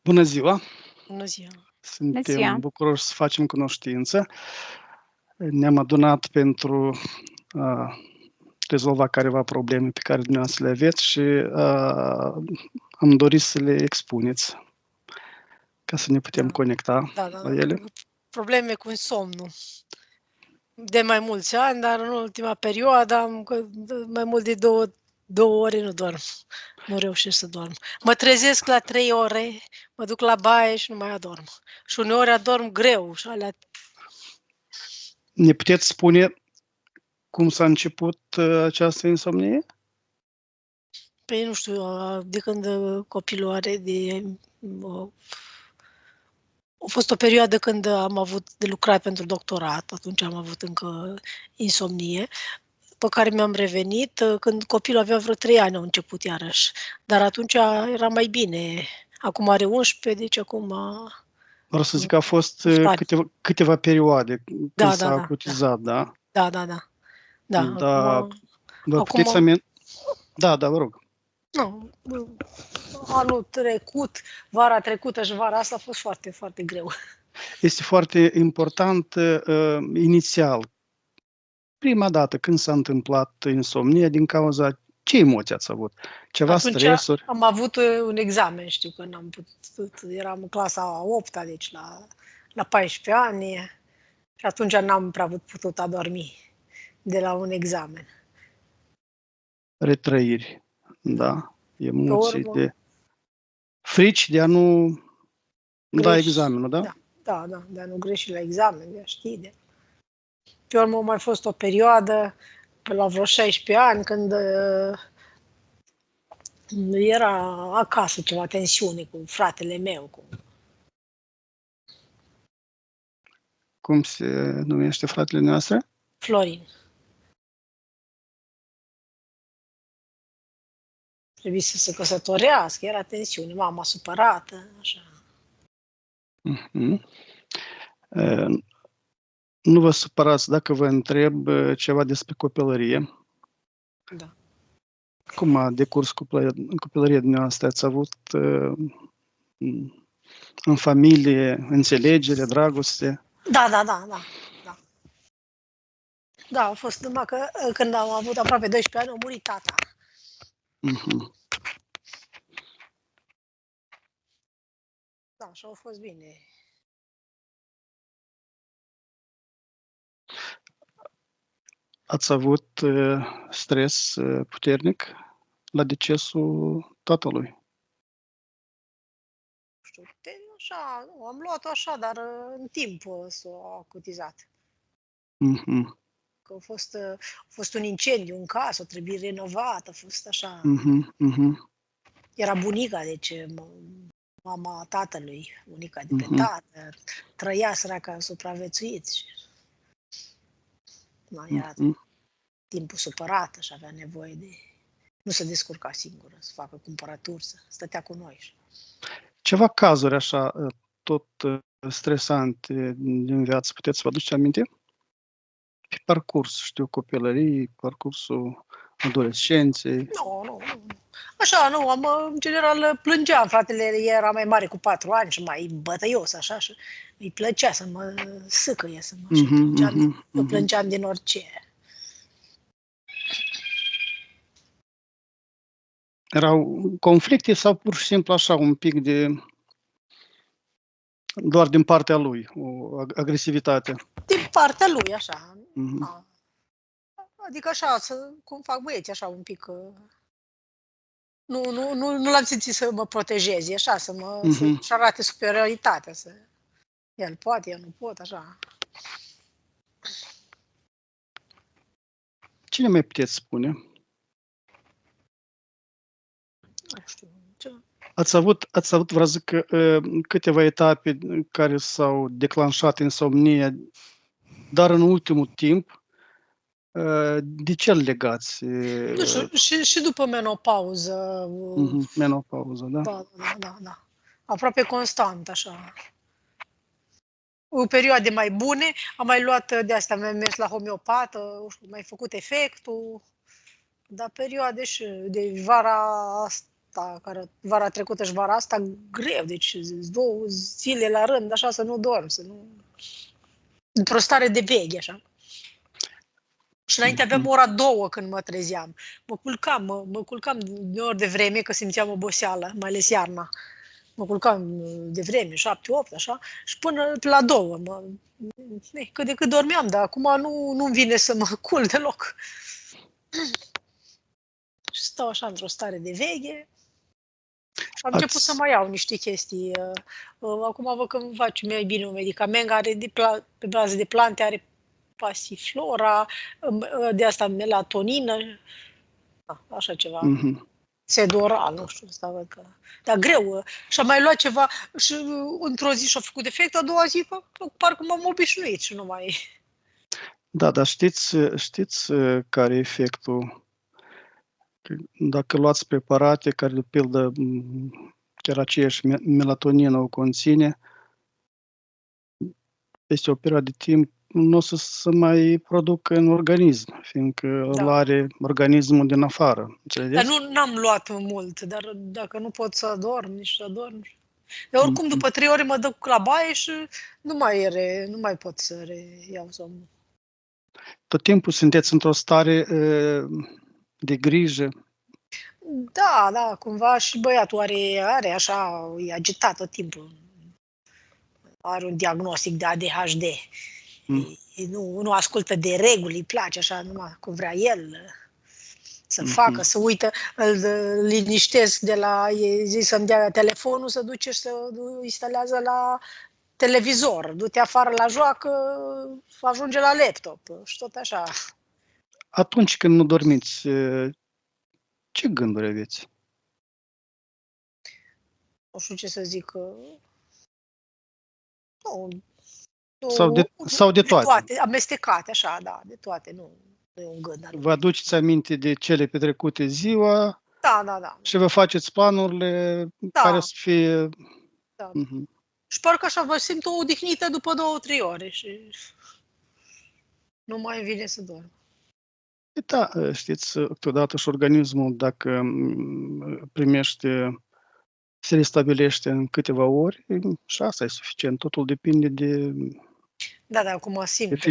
Bună ziua! Bună ziua! Bună ziua! Suntem bucuroși să facem cunoștință. Ne-am adunat pentru a rezolva careva probleme pe care dumneavoastră le aveți și am dorit să le expuneți ca să ne putem conecta la ele. Probleme cu somnul. De mai mulți ani, dar în ultima perioadă am mai mult de două ore nu dorm. Nu reușesc să dorm. Mă trezesc la 3 ore, mă duc la baie și nu mai adorm. Și uneori adorm greu. Și alea... Ne puteți spune cum s-a început această insomnie? Păi nu știu, de când copilul are a fost o perioadă când am avut de lucrat pentru doctorat, atunci am avut încă insomnie, pe care mi-am revenit când copilul avea vreo 3 ani, au început iarăși. Dar atunci era mai bine. Acum are 11, deci acum... Vreau să zic că a fost câteva perioade când s-a acutizat, da? Da. Da, vă puteți aminte? Da, vă rog. Nu, anul trecut, vara trecută și vara asta a fost foarte, foarte greu. Este foarte important inițial. Prima dată când s-a întâmplat insomnia, din cauza ce emoții ați avut? Ceva stresuri? Am avut un examen, știu că n-am putut, eram în clasa 8-a, deci la 14 ani și atunci n-am prea putut adormi de la un examen. Retrăiri, da, emoții de frici de a nu da examenul, da? Da, de a nu greși la examen, de a ști. Pe urmă a mai fost o perioadă, pe la vreo 16 ani, când era acasă ceva tensiune cu fratele meu. Cum se numește fratele noastră? Florin. Trebuie să se căsătorească, era tensiune, mama supărată, așa. Nu vă supărați dacă vă întreb ceva despre copilărie. Da. Cum a decurs copilăria dumneavoastră? Ați avut în familie înțelegere, dragoste? Da. Da, a fost numai că când am avut aproape 12 ani, a murit tata. Da, și a fost bine. Ați avut stres puternic la decesul tatălui? Nu știu, așa, am luat-o așa, dar în timp s-a acutizat. Că a fost un incendiu în casă, a trebuit renovat, a fost așa. Era bunica, deci mama tatălui, bunica de pe tată, trăia săraca, a supraviețuit. Era timpul supărată și avea nevoie de... Nu se descurca singură, să facă cumpărături, să stătea cu noi. Ceva cazuri așa, tot stresante din viață, puteți să vă aduceți aminte? Pe parcurs, știu, copilării, parcursul adolescenței. Nu. Așa, nu, în general plângeam, fratele era mai mare cu 4 ani și mai bătăios, așa, și îi plăcea să mă sâcăie, să mă plângeam din orice. Erau conflicte sau pur și simplu așa, un pic doar din partea lui, o agresivitate? Din partea lui, așa. Adică așa, cum fac băieții, așa un pic... Nu l-am simțit să mă protejeze, așa, să-și arate superioritatea. El poate, eu nu pot, așa. Ce ne mai puteți spune? Nu știu, ce... Ați avut, vreau să zic, câteva etape care s-au declanșat insomnia, dar în ultimul timp, de ce îl legați? Nu știu, și după menopauză. Menopauză, da? Da. Aproape constant, așa. O perioade mai bune, am mai luat de asta, am mers la homeopată, mai făcut efectul, dar perioade și de vara asta, care vara trecută și vara asta, greu, deci 2 zile la rând, așa, să nu dorm, să nu... Într-o stare de veche, așa. Și înainte aveam ora 2 când mă trezeam. Mă culcam de ori de vreme, că simțeam oboseală, mai ales iarna. Mă culcam de vreme, 7-8, așa, și până la 2. Cât de cât dormeam, dar acum nu-mi vine să mă culc deloc. Și stau așa într-o stare de veche. Am început să mai iau niște chestii. Acum văd că îmi face mai bine un medicament care pe bază de plante are pasiflora, de asta melatonină, așa ceva. Sedoral, nu știu, asta văd că... Dar greu. Și am mai luat ceva și într-o zi și-a făcut efect, a doua zi parcă m-am obișnuit și nu mai... Da, dar știți care e efectul? Dacă luați preparate care, de pildă, chiar aceeași melatonină o conține, peste o perioadă de timp nu o să mai producă în organism, fiindcă îl are organismul din afară. Înțelegeți? Dar n-am luat mult, dar dacă nu pot să adorm, nici să adorm. Dar oricum, după 3 ore mă duc la baie și nu mai pot să reiau somnul. Tot timpul sunteți într-o stare de grijă? Da, cumva și băiatul are așa, e agitat tot timpul. Are un diagnostic de ADHD. Nu ascultă de reguli, îi place așa numai cum vrea el să facă, să uită, îl liniștesc de la zi să-mi dea telefonul, să duce și să instalează la televizor, du-te afară la joacă, ajunge la laptop și tot așa. Atunci când nu dormiți, ce gânduri aveți? Nu știu ce să zic. Sau de toate? Amestecate, așa, da, de toate, nu e un gând. Vă aduceți aminte de cele petrecute ziua? Da. Și vă faceți planurile care să fie... Da. Și parcă așa vă simt o odihnită după 2-3 ore și nu mai vine să dorm. Da, știți, câteodată și organismul, dacă primește, se restabilește în câteva ori, și asta e suficient. Totul depinde de... Da, acum simt.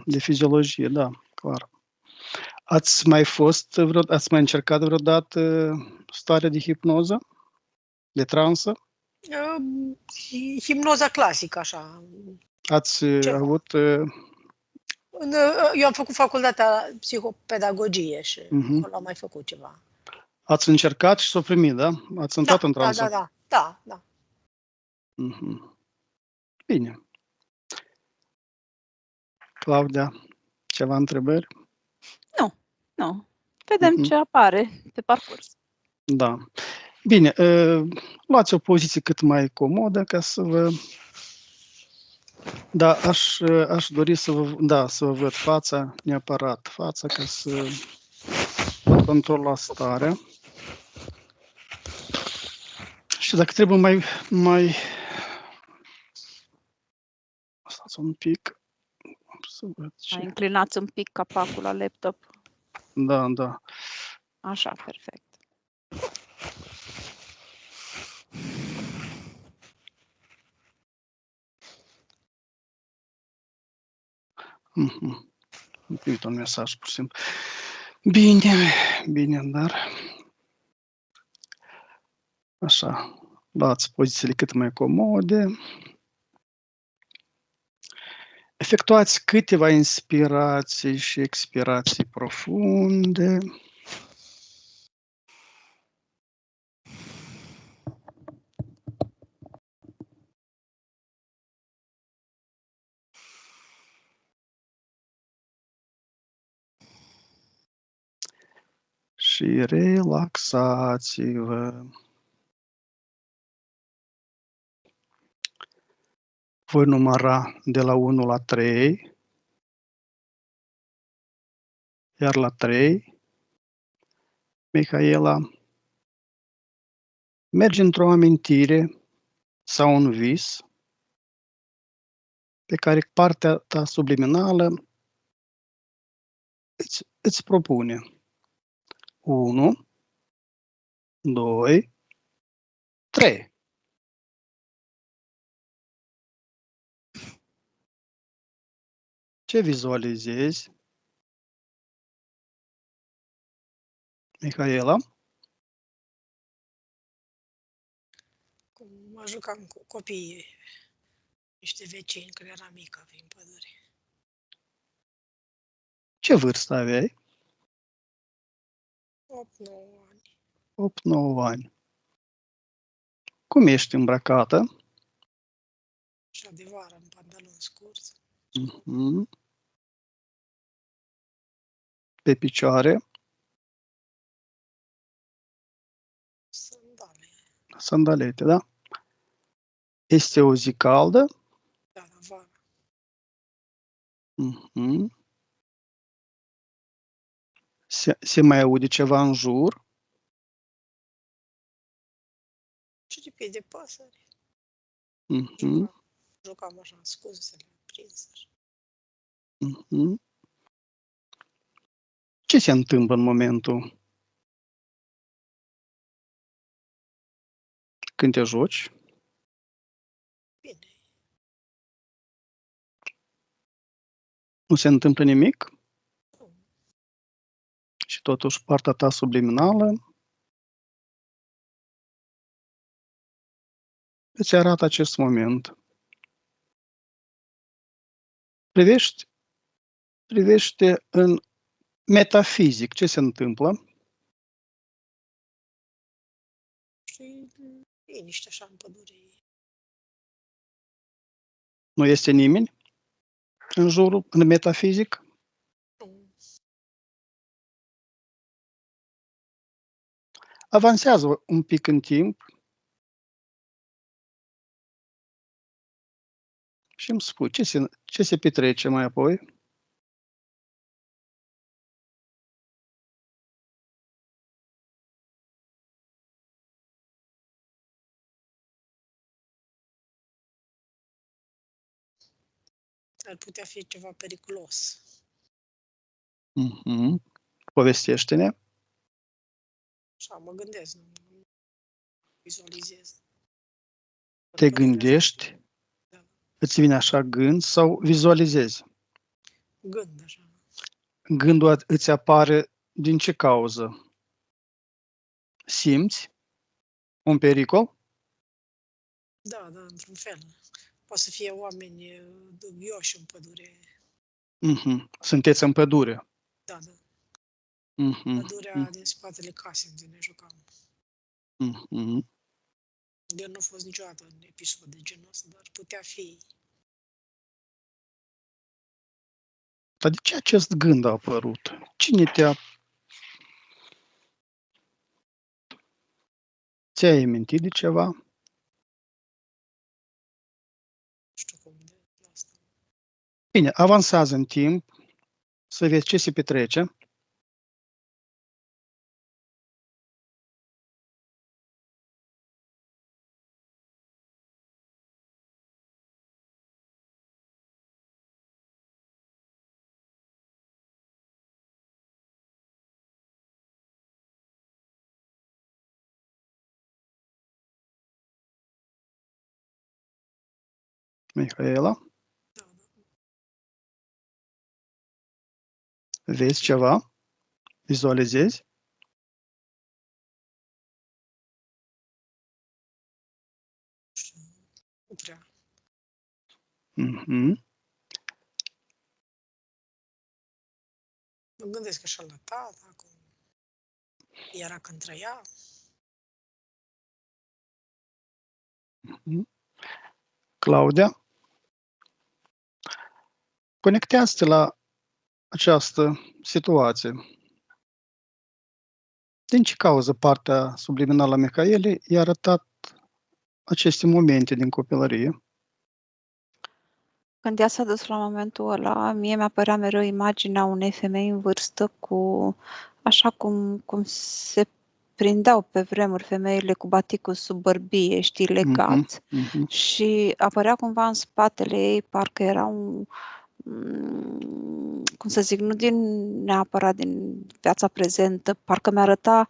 De fiziologie, da, clar. Ați mai încercat vreodată starea de hipnoză? De transă? Hipnoza clasică, așa. Ați avut... Eu am făcut facultatea psihopedagogie și acolo am mai făcut ceva. Ați încercat și s-o primit, da? Ați intrat în transă? Da. Bine. Claudia, ceva întrebări? Nu. Vedem ce apare pe parcurs. Da. Bine, luați o poziție cât mai comodă ca să vă... Da, aș dori să vă văd fața, neapărat fața, ca să pot controla starea. Și dacă trebuie mai... Stați un pic. Să văd ce... Mai înclinați un pic capacul la laptop. Da. Așa, perfect. Am primit un mesaj, pur și simplu. Bine, dar... Așa, luați pozițiile cât mai comode. Efectuați câteva inspirații și expirații profunde. Și relaxați-vă. Voi număra de la 1 la 3, iar la 3, Mihaela, mergi într-o amintire sau un vis pe care partea ta subliminală îți propune. 1, 2, 3. Ce vizualizezi? Mihaela? Cum mă jucam cu copiii, niște vecini când eram mică prin pădure. Ce vârstă aveai? 8-9 ani. 8-9 ani. Cum ești îmbrăcată? Și de vară în pantaloni scurți. Mhm. Pe picioare? Sandale. Sandalete, da? Este o zi caldă? Da, la vară. Mhm. Se mai aude ceva în jur? Ciripi de păsări. Mhm. Jucam așa, scuzele prinse. Mhm. Ce se întâmplă în momentul când te joci? Bine. Nu se întâmplă nimic? Nu. Și totuși partea ta subliminală îți arată acest moment. Privește în metafizic ce se întâmplă. Și liniște așa în pădure. Nu este nimeni în jurul, în metafizic. Nu. Avansează un pic în timp și îmi spui ce se petrece mai apoi. Ar putea fi ceva periculos. Mhm. Povestește-ne. Așa, mă gândesc, nu vizualizez. Te gândești, Da. îți vine așa gând sau vizualizezi? Gând așa. Gândul îți apare din ce cauză? Simți un pericol? Da, într-un fel. Poate să fie oameni dubioși în pădure. Mhm. Sunteți în pădure. Da. Mhm. Pădurea din spatele casei unde ne jucam. Mhm. Eu nu a fost niciodată în episod de genul ăsta, dar putea fi. Dar de ce acest gând a apărut? Cine ți-ai amintit de ceva? Nu știu cum de asta. Bine, avansează în timp, să vezi ce se petrece. Mihaela, Da. vezi ceva? Vizualizezi? Nu prea. Mhm. Mă gândesc așa la tata, cum era când trăia. Mhm. Claudia, conectează-te la această situație. Din ce cauză partea subliminală a Mihaelei i-a arătat aceste momente din copilărie? Când ea s-a dus la momentul ăla, mie mi-apărea mereu imaginea unei femei în vârstă cu, așa cum se prindeau pe vremuri femeile cu baticul sub bărbie, știi, legat. Mhm. Și apărea cumva în spatele ei, parcă era cum să zic, nu neapărat din viața prezentă, parcă mi-arăta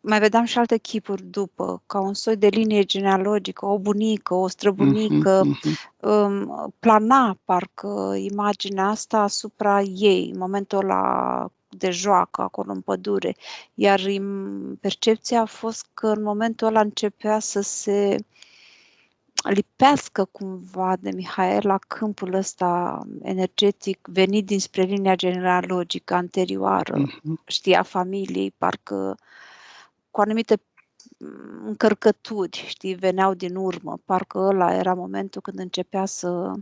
mai vedeam și alte chipuri după, ca un soi de linie genealogică, o bunică, o străbunică, plana parcă imaginea asta asupra ei, în momentul ăla de joacă acolo în pădure, iar percepția a fost că în momentul ăla începea să se lipească cumva de Mihaela câmpul ăsta energetic venit dinspre linia genealogică anterioară, știa, familiei, parcă cu anumite încărcături, știi, veneau din urmă, parcă ăla era momentul când începea să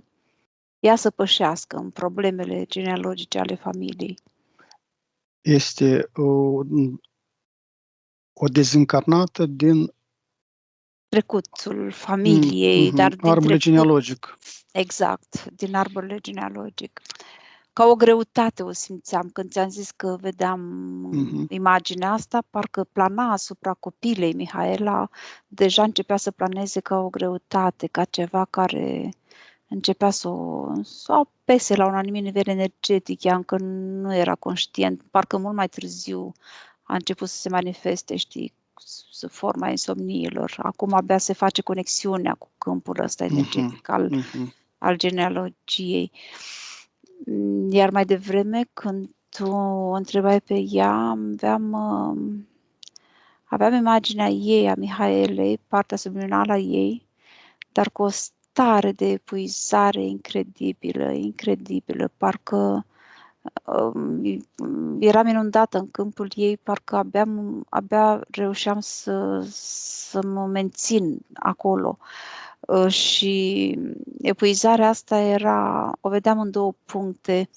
ea să pășească în problemele genealogice ale familiei. Este o dezincarnată din Trecutul familiei, dar din arborele genealogic. Exact, din arborele genealogic. Ca o greutate o simțeam când ți-am zis că vedeam imaginea asta, parcă plana asupra copilei Mihaela, deja începea să planeze ca o greutate, ca ceva care începea să o apese la un anumit nivel energetic, ea încă nu era conștient, parcă mult mai târziu a început să se manifeste, știi, forma insomniilor. Acum abia se face conexiunea cu câmpul ăsta energetic al genealogiei. Iar mai devreme, când tu o întrebai pe ea, aveam imaginea ei, a Mihaelei, partea subliminală a ei, dar cu o stare de epuizare incredibilă, parcă eram inundată în câmpul ei, parcă abia reușeam să mă mențin acolo. Și epuizarea asta o vedeam în două puncte.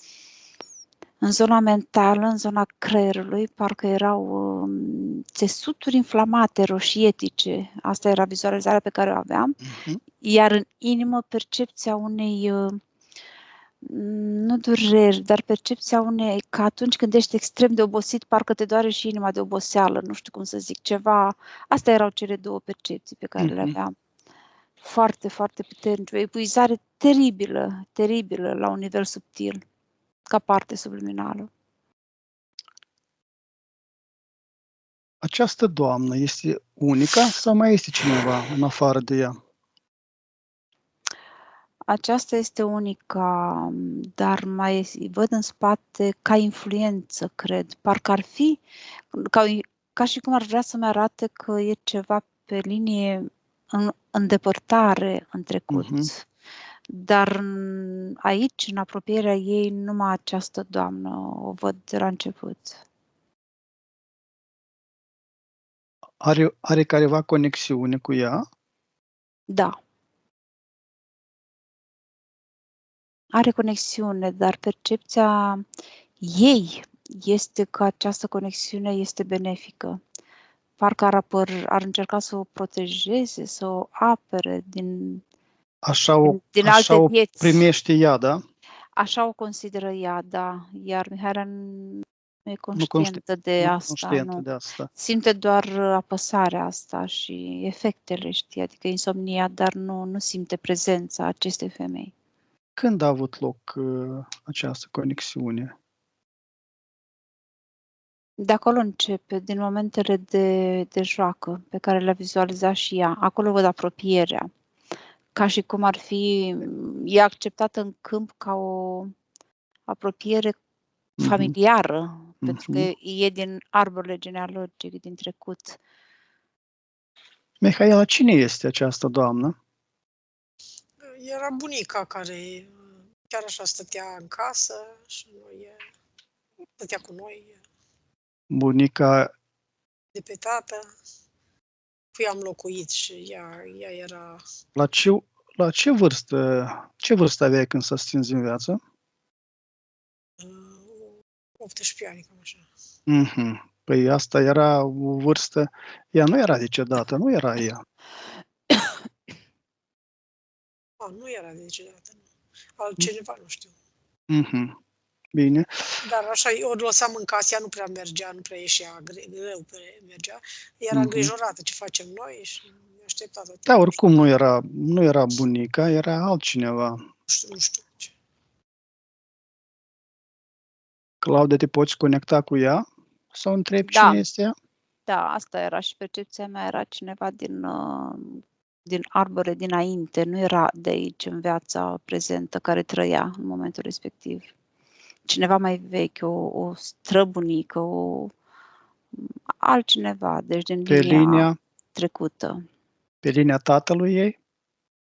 În zona mentală, în zona creierului, parcă erau țesuturi inflamate, roșietice. Asta era vizualizarea pe care o aveam. Iar în inimă, percepția unei, nu dureri, dar percepția unei, că atunci când ești extrem de obosit, parcă te doare și inima de oboseală, nu știu cum să zic, ceva. Astea erau cele două percepții pe care le aveam. Foarte, foarte puternic. O epuizare teribilă la un nivel subtil, ca parte subliminală. Această doamnă este unica sau mai este cineva în afară de ea? Aceasta este unica, dar mai văd în spate ca influență, cred. Parcă ar fi, ca și cum ar vrea să-mi arate că e ceva pe linie în depărtare în trecut. Dar aici, în apropierea ei, numai această doamnă o văd de la început. Are careva conexiune cu ea? Da. Are conexiune, dar percepția ei este că această conexiune este benefică. Parcă ar încerca să o protejeze, să o apere din alte vieți. Primește ea, da? Așa o consideră ea, da. Iar Mihaela nu e conștientă de asta. Simte doar apăsarea asta și efectele, știi, adică insomnia, dar nu simte prezența acestei femei. Când a avut loc această conexiune? De acolo începe, din momentele de joacă pe care le-a vizualizat și ea. Acolo văd apropierea. Ca și cum ar fi, e acceptată în câmp ca o apropiere familiară, pentru că e din arborele genealogic, din trecut. Mihaela, cine este această doamnă? Era bunica care chiar așa stătea în casă și stătea cu noi. Bunica de pe tată. Cu ea am locuit și ea era... La ce vârstă aveai când s-a stins în viață? 18 ani, cam așa. Păi asta era o vârstă... Ea nu era decedată, nu era ea. Nu era decedată, nu. Altcineva, nu știu. Bine. Dar așa, eu o lăsam în casă, ea nu prea mergea, nu prea ieșea, greu mergea. Era îngrijorată ce facem noi și mi-a așteptat tot timpul. Da, oricum nu era bunica, era altcineva. Nu știu ce. Claudia, te poți conecta cu ea? Sau întrebi cine este ea? Da, asta era și percepția mea, era cineva din arbore dinainte, nu era de aici în viața prezentă care trăia în momentul respectiv. Cineva mai vechi, o străbunică, altcineva, deci din linia trecută. Pe linia tatălui ei?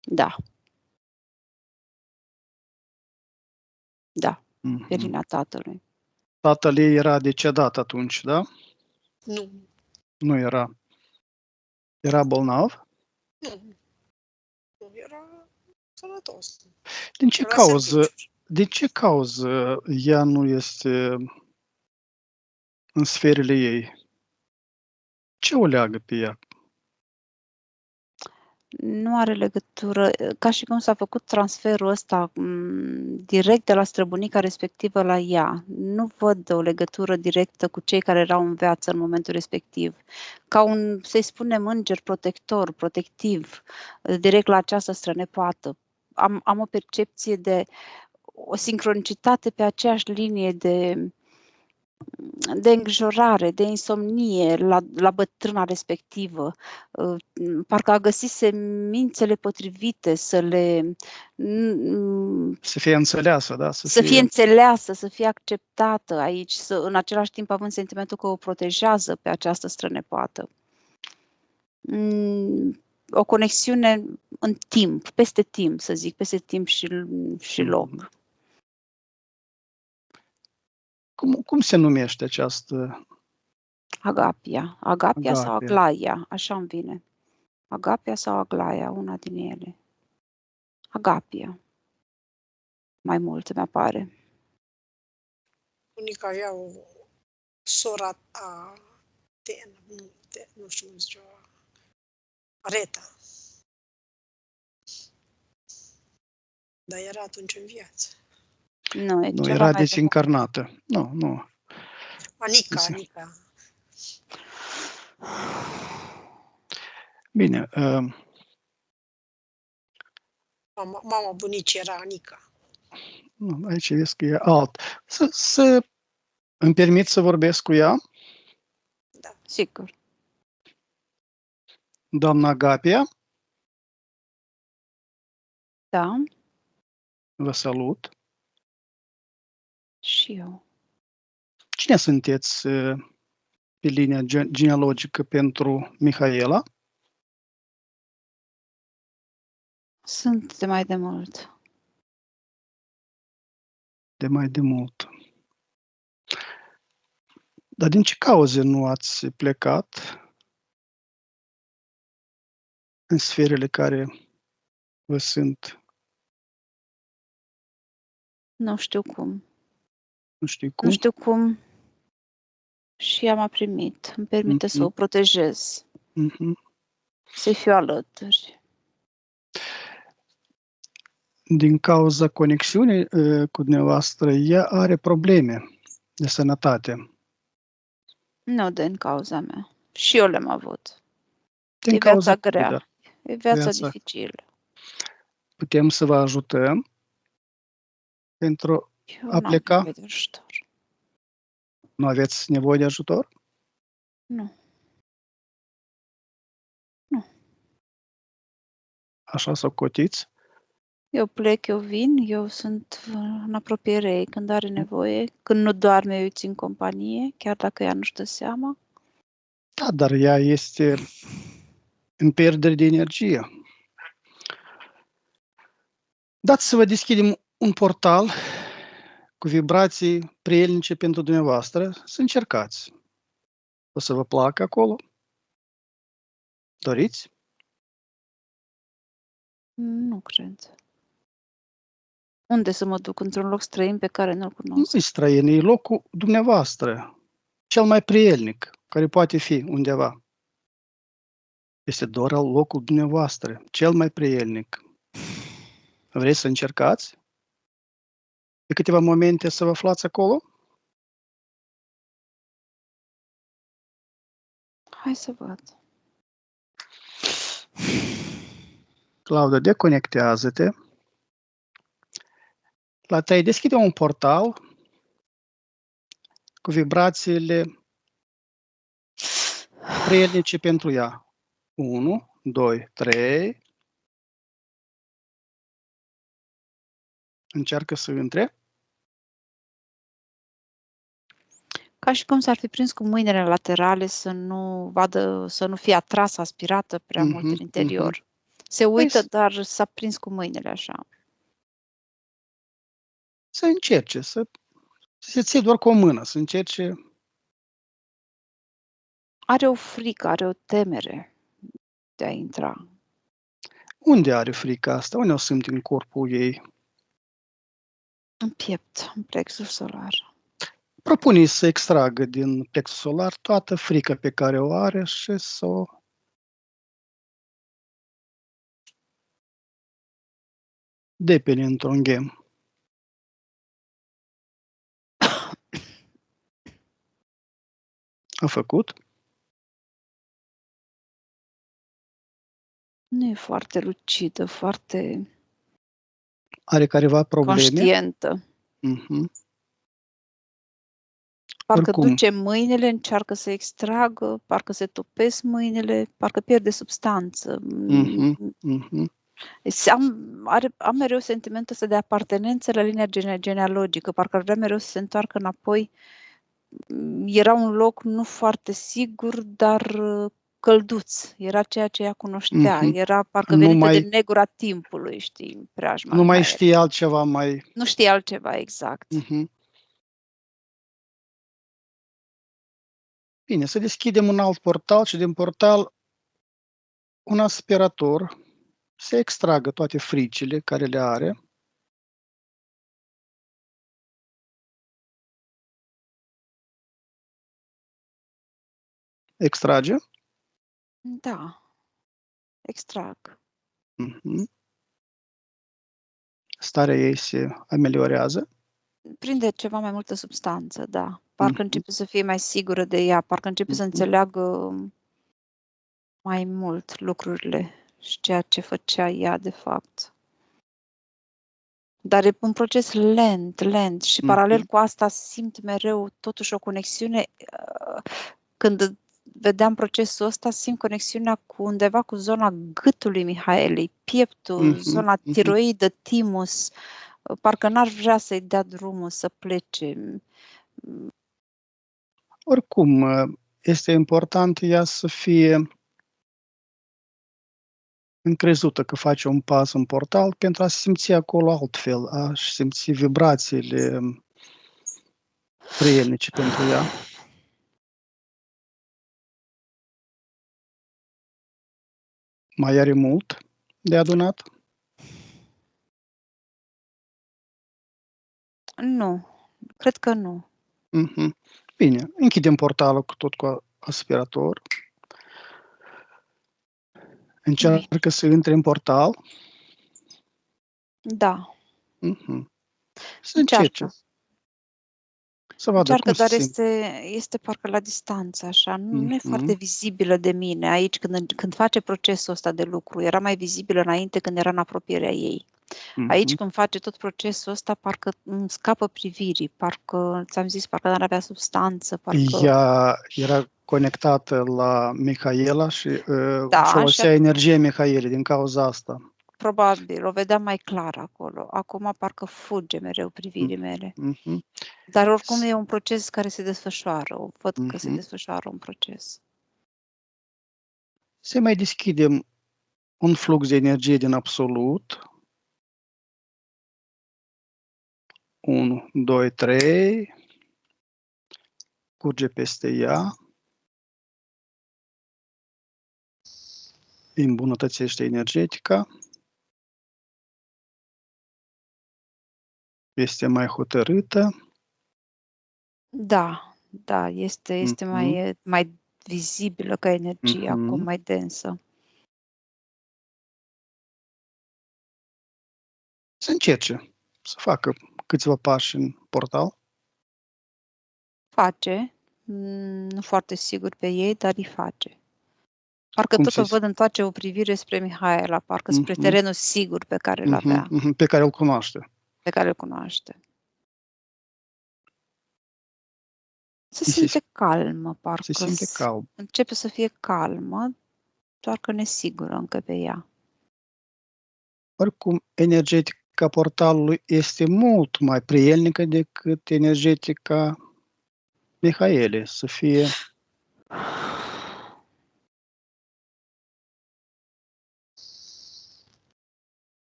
Da. Da, pe Mhm. linia tatălui. Tatăl ei era decedat atunci, da? Nu. Nu era. Era bolnav? Nu. Nu era sănătos. Din ce Era cauză? serviciu. De ce cauză ea nu este în sferele ei? Ce o leagă pe ea? Nu are legătură, ca și cum s-a făcut transferul ăsta direct de la străbunica respectivă la ea. Nu văd o legătură directă cu cei care erau în viață în momentul respectiv. Ca un, să-i spunem, înger protector, protectiv, direct la această strănepoată. Am o percepție de o sincronicitate pe aceeași linie de îngrijorare, de insomnie la bătrâna respectivă. Parcă a găsit semințele potrivite să fie înțeleasă, da? Să fie înțeleasă, să fie acceptată aici, în același timp având sentimentul că o protejează pe această strănepoată. O conexiune în timp, peste timp, să zic, peste timp și loc. Cum se numește această? Agapia sau Aglaia, așa îmi vine. Agapia sau Aglaia, una din ele. Agapia. Mai mult mi apare. Bunica avea o sora nu știu cum zice, Reta. Dar era atunci în viață. Nu, era dezincarnată. Nu. Anica. Bine. Mama bunicii era Anica. Aici vezi că e alt. Îmi permit să vorbesc cu ea? Da, sigur. Doamna Agapia? Da. Vă salut. Și eu. Cine sunteți pe linia genealogică pentru Mihaela? Sunt de mai de mult. De mai de mult. Dar din ce cauze nu ați plecat în sferele care vă sunt? Nu știu cum. Nu știu cum. Și ea m-a primit. Îmi permite să o protejez. Să-i fiu alături. Din cauza conexiunii cu dumneavoastră, ea are probleme de sănătate. Nu din cauza mea. Și eu le-am avut. Din viața grea. E viața dificilă. Putem să vă ajutăm pentru a pleca? Nu am nevoie de ajutor. Nu aveți nevoie de ajutor? Nu. Așa să cotiți? Eu plec, eu vin, eu sunt în apropiere ei când are nevoie, când nu doarme, eu îi țin companie, chiar dacă ea nu-și dă seama. Da, dar ea este în pierdere de energie. Dați să vă deschidem un portal cu vibrații prielnice pentru dumneavoastră, să încercați. O să vă placă acolo? Doriți? Nu cred. Unde să mă duc? Într-un loc străin pe care nu-l cunosc? Nu-i străin, e locul dumneavoastră, cel mai prielnic, care poate fi undeva. Este doar locul dumneavoastră, cel mai prielnic. Vreți să încercați? De câteva momente să vă aflați acolo? Hai să văd. Claudia, deconectează-te. La tăi deschide un portal cu vibrațiile prielnice pentru ea. 1, 2, 3. Încearcă să intre. Ca și cum s-ar fi prins cu mâinile laterale să nu fie atrasă, aspirată prea mult în interior. Se uită, dar s-a prins cu mâinile așa. Să încerce, să se ție doar cu o mână, să încerce. Are o frică, are o temere de a intra. Unde are frica asta? Unde o simt în corpul ei? În piept, în plexul solar. Propune să extragă din plexul solar toată frica pe care o are și să o depene într-un ghem. A făcut? Nu e foarte lucidă, foarte Are careva probleme? conștientă. Parcă Oricum. duce mâinile, încearcă să extragă, parcă se topesc mâinile, parcă pierde substanță. Am mereu sentimentul ăsta de apartenență la linia genealogică, parcă ar vrea mereu să se întoarcă înapoi. Era un loc nu foarte sigur, dar călduț. Era ceea ce ea cunoștea. Era parcă venită de negura timpului, știi, preajma. Nu mai știe altceva mai... Nu știe altceva, exact. Bine, să deschidem un alt portal și din portal un aspirator să extragă toate fricile care le are. Extrage? Da. Extrag. Starea ei se ameliorează. Prinde ceva mai multă substanță, da. Parcă începe să fie mai sigură de ea, parcă începe să înțeleagă mai mult lucrurile și ceea ce făcea ea, de fapt. Dar e un proces lent și paralel cu asta simt mereu totuși o conexiune. Când vedeam procesul ăsta, simt conexiunea cu undeva cu zona gâtului Mihaelei, pieptul, zona tiroidă, timus. Parcă n-ar vrea să-i dea drumul să plece. Oricum, este important ea să fie încrezută că face un pas în portal pentru a se simți acolo altfel, a simți vibrațiile prielnice pentru ea. Mai are mult de adunat? Nu, cred că nu. Bine, închidem portalul tot cu aspirator. Încearcă să intre în portal. Da. Să încerce. Să vadă încearcă, cum dar se este parcă la distanță, așa. Nu e foarte vizibilă de mine. Aici, când face procesul ăsta de lucru, era mai vizibilă înainte când era în apropierea ei. Aici, când face tot procesul ăsta, parcă îmi scapă privirii, parcă, ți-am zis, parcă n-ar avea substanță, parcă... Ea era conectată la Mihaela și folosea energia Mihaelei din cauza asta. Probabil, o vedeam mai clar acolo. Acum parcă fuge mereu privirii mele. Dar oricum e un proces care se desfășoară. O văd că se desfășoară un proces. Se mai deschide un flux de energie din absolut. 1, 2, 3. Curge peste ea. Îmbunătățește energetica. Este mai hotărâtă. Da, este mai vizibilă ca energie, acum mai densă. Să încerce să facă câțiva pași în portal. Face, nu foarte sigur pe ei, dar îi face. Parcă tot o văd întoarce o privire spre Mihaela, parcă spre terenul sigur pe care îl avea. Pe care îl cunoaște. Pe care îl cunoaște. Se simte calmă, se parcă simte calm. începe să fie calmă, doar că nesigură încă pe ea. Oricum, energetica portalului este mult mai prielnică decât energetica Mihaele, să fie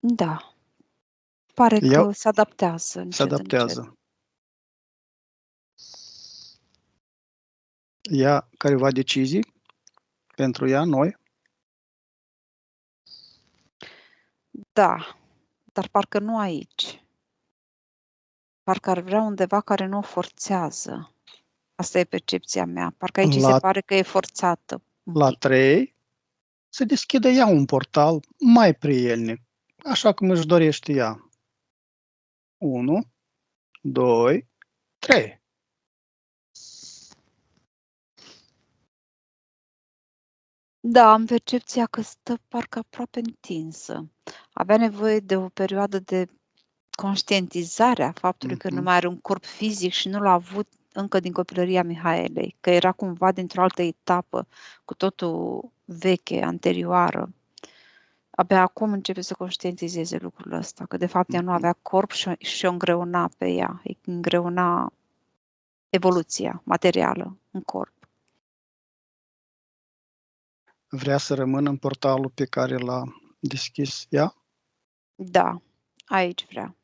Da. Pare ea că se adaptează se încet, încet. adaptează. Ia careva decizii pentru ea, noi? Da, dar parcă nu aici. Parcă ar vrea undeva care nu o forțează. Asta e percepția mea. Parcă aici îi se La, pare că e forțată un la pic. 3 se deschide ea un portal mai prielnic, așa cum își dorește ea. 1, 2, 3. Da, am percepția că stă parcă aproape întinsă. Avea nevoie de o perioadă de conștientizare a faptului că nu mai are un corp fizic și nu l-a avut încă din copilăria Mihaelei, că era cumva dintr-o altă etapă, cu totul veche, anterioară. Abia acum începe să conștientizeze lucrul ăsta, că de fapt ea nu avea corp și o îngreuna pe ea, îi îngreuna evoluția materială în corp. Vrea să rămână în portalul pe care l-a deschis ea? Da, aici vrea.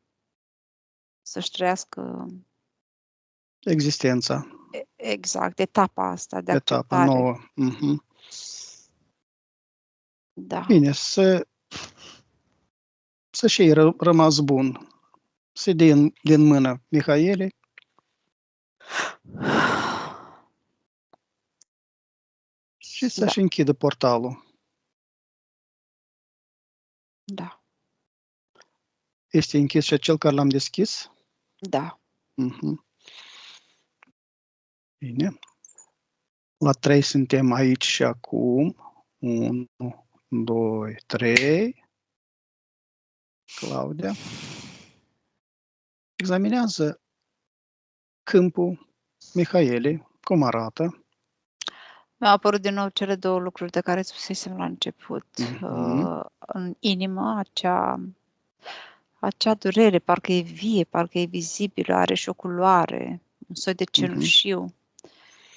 Să-și trăiască Existența, exact etapa asta de etapa acceptare. nouă. Da. Bine, să și rămas bun. Să dea din mână Mihaele și să-și închidă portalul. Da. Este închis și cel care l-am deschis? Da. Bine. La 3 suntem aici și acum. 1, 2, 3. Claudia. Examinează câmpul Mihaelei, cum arată. Mi-au apărut din nou cele două lucruri de care spusesem la început. În inimă, acea durere, parcă e vie, parcă e vizibilă, are și o culoare, un soi de cenușiu.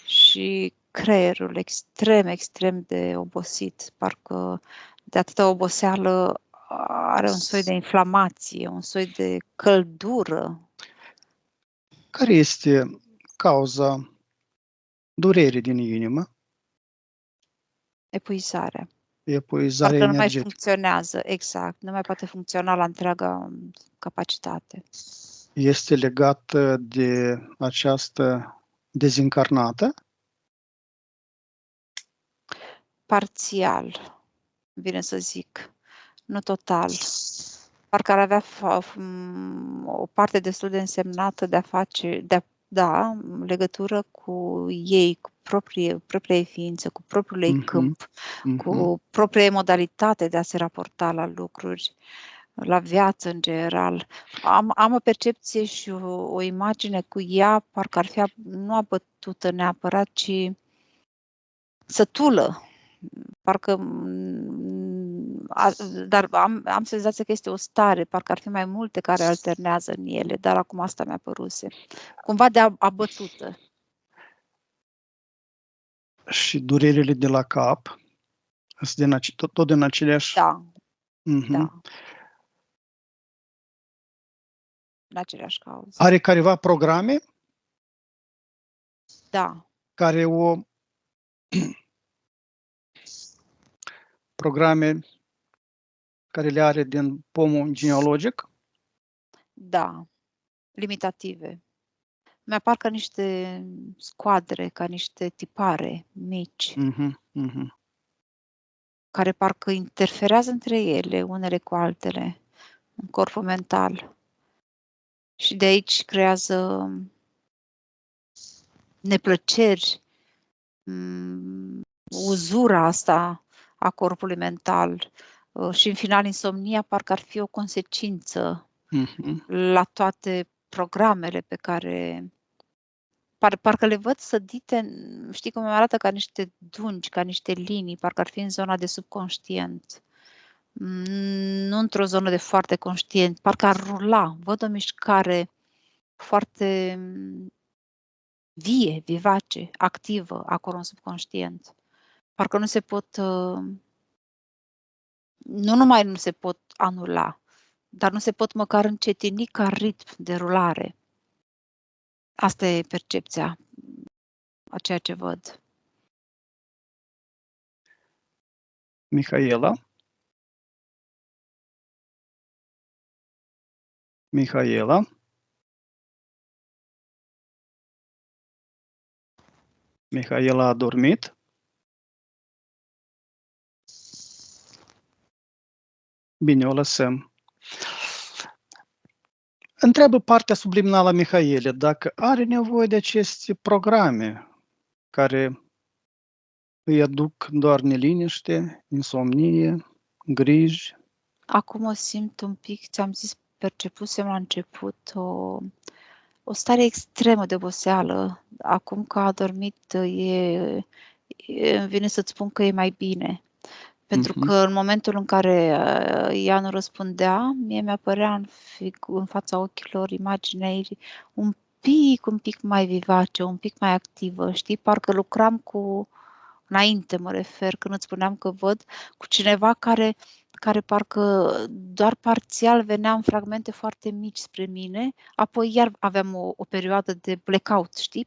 Și creierul extrem, extrem de obosit, parcă de atâta oboseală are un soi de inflamație, un soi de căldură. Care este cauza durerii din inimă? Epuizarea. Epuizarea Parcă nu mai energetică. funcționează, exact, nu mai poate funcționa la întreaga capacitate. Este legată de această dezincarnată? Parțial, vine să zic, nu total. Parcă ar avea o parte destul de însemnată de a face, da, legătură cu ei, cu propria ei ființă, cu propriul ei câmp, cu propria modalitate de a se raporta la lucruri, la viață în general. Am o percepție și o imagine cu ea, parcă ar fi nu abătută neapărat, ci sătulă. Parcă, dar am senzația că este o stare, parcă ar fi mai multe care alternează în ele, dar acum asta mi-a păruse. Cumva de abătută. Și durerile de la cap sunt tot din aceleași... Da. Da. În aceleași cauze. Are careva programe? Da. Care programe care le are din pomul genealogic? Da. Limitative. Mi-apar ca niște scoadre, ca niște tipare mici, care parcă interferează între ele, unele cu altele, în corpul mental. Și de aici creează neplăceri, uzura asta a corpului mental și în final insomnia parcă ar fi o consecință la toate programele pe care parcă le văd sădite, știi cum arată, ca niște dungi, ca niște linii, parcă ar fi în zona de subconștient. Nu într-o zonă de foarte conștient, parcă ar rula. Văd o mișcare foarte vie, vivace, activă acolo în subconștient. Parcă nu se pot, nu numai nu se pot anula, dar nu se pot măcar încetini ca ritm de rulare. Asta e percepția a ceea ce văd. Mihaela? Mihaela? Mihaela a dormit? Bine, o lăsăm. Întreabă partea subliminală a Mihaele dacă are nevoie de aceste programe care îi aduc doar neliniște, insomnie, griji. Acum o simt un pic, ți-am zis, percepusem la început o stare extremă de oboseală. Acum că a dormit, îmi vine să-ți spun că e mai bine. Pentru că în momentul în care ea nu răspundea, mie mi-apărea în fața ochilor imaginea ei un pic mai vivace, un pic mai activă, știi? Parcă lucram înainte mă refer, când îți spuneam că văd, cu cineva care parcă doar parțial venea în fragmente foarte mici spre mine, apoi iar aveam o perioadă de blackout, știi?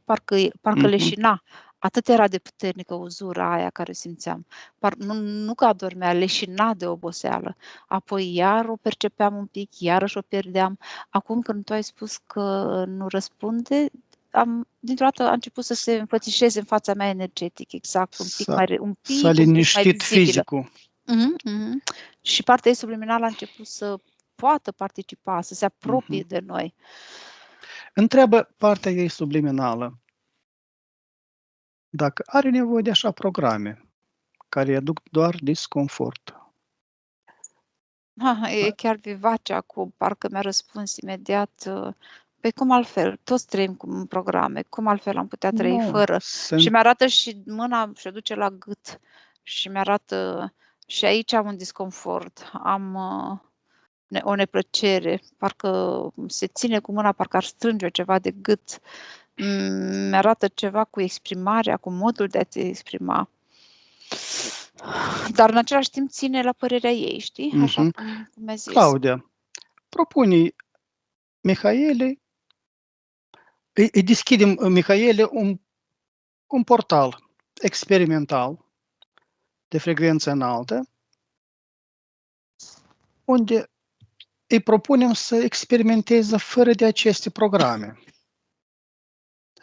Parcă leșina. Atât era de puternică uzura aia care simțeam. Nu că adormea, leșina de oboseală. Apoi iar o percepeam un pic, iarăși o pierdeam. Acum când tu ai spus că nu răspunde, dintr-o dată a început să se înfățișeze în fața mea energetic, exact, un pic S-a liniștit mai fizicul. Și partea ei subliminală a început să poată participa, să se apropie de noi. Întreabă partea ei subliminală dacă are nevoie de așa programe care îi aduc doar disconfort. E chiar vivace acum, parcă mi-a răspuns imediat. Păi cum altfel? Toți trăim cu programe, cum altfel am putea trăi fără? Și mi-arată și mâna și o duce la gât și mi-arată și aici am un disconfort, am o neplăcere, parcă se ține cu mâna, parcă ar strânge ceva de gât. Mi-arată ceva cu exprimarea, cu modul de a te exprima. Dar în același timp ține la părerea ei, știi? Așa cum mi-a zis. Claudia, propune Mihaele, îi deschidem Mihaele un portal experimental de frecvență înaltă, unde îi propunem să experimenteze fără de aceste programe.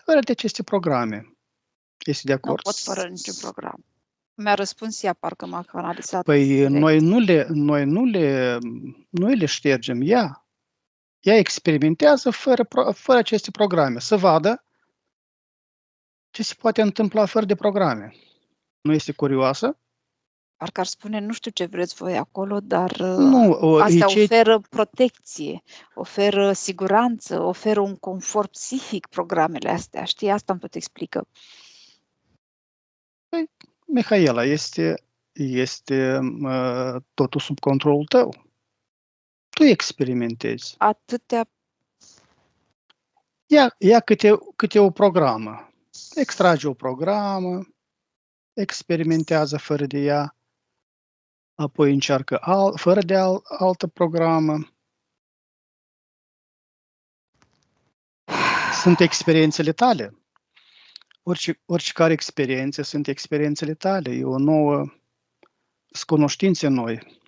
Fără de aceste programe. Este de acord? Nu pot fără niciun program. Mi-a răspuns ea, parcă m-a canalizat. Păi noi nu le ștergem. Ea experimentează fără aceste programe. Să vadă ce se poate întâmpla fără de programe. Nu este curioasă? Parcă ar spune, nu știu ce vreți voi acolo, dar astea oferă protecție, oferă siguranță, oferă un confort psihic programele astea. Știi, asta îmi tot explică. Păi, Mihaela, este totul sub controlul tău. Tu experimentezi. Atâtea... Ia câte o programă. Extrage o programă, experimentează fără de ea, apoi încearcă fără de altă programă. Sunt experiențele tale. Oricare experiențe sunt experiențele tale. E o nouă cunoștințe noi.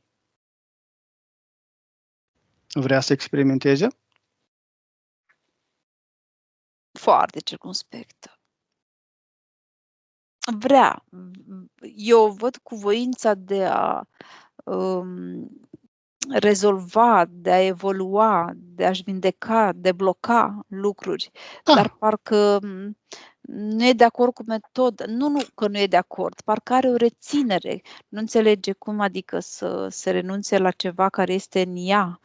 Vrea să experimenteze? Foarte circumspectă. Vrea. Eu văd cu voința de a rezolva, de a evolua, de a-și vindeca, de bloca lucruri, dar parcă nu e de acord cu metodă. Nu că nu e de acord, parcă are o reținere. Nu înțelege cum adică să se renunțe la ceva care este în ea.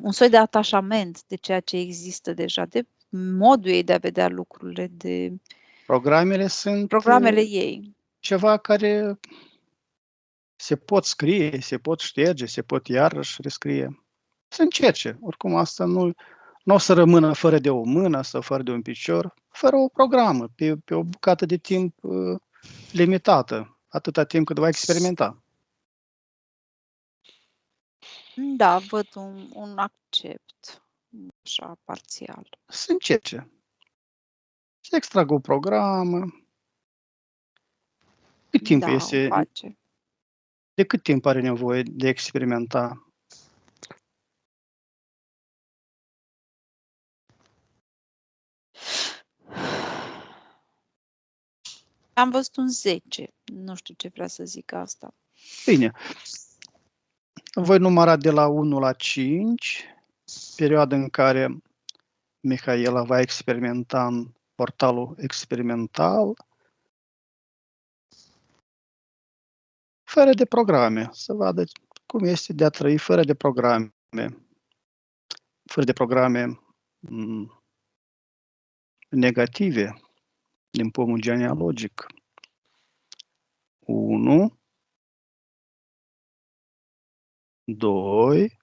Un soi de atașament de ceea ce există deja, de modul ei de a vedea lucrurile, de Programele sunt programele ei. ceva care se pot scrie, se pot șterge, se pot iarăși rescrie. Să încerce. Oricum asta nu o să rămână fără de o mână sau fără de un picior, fără o programă, pe o bucată de timp limitată, atâta timp cât va experimenta. Da, văd un accept, așa, parțial. Să încerce. Să extragă o programă. Cât timp Da, este, o face. de cât timp are nevoie de a experimenta? Am văzut un 10. Nu știu ce vrea să zic asta. Bine. Voi număra de la 1 la 5, perioada în care Mihaela va experimenta în portalul experimental, fără de programe, să vadă cum este de a trăi fără de programe. Fără de programe negative din pomul genealogic. 1, 2,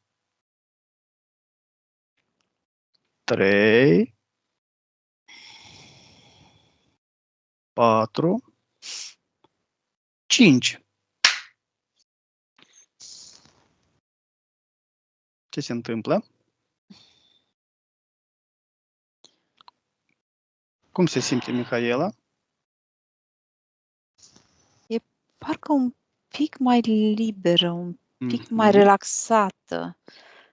3, 4, 5. Ce se întâmplă? Cum se simte Mihaela? E parcă un pic mai liberă, un pic mai relaxată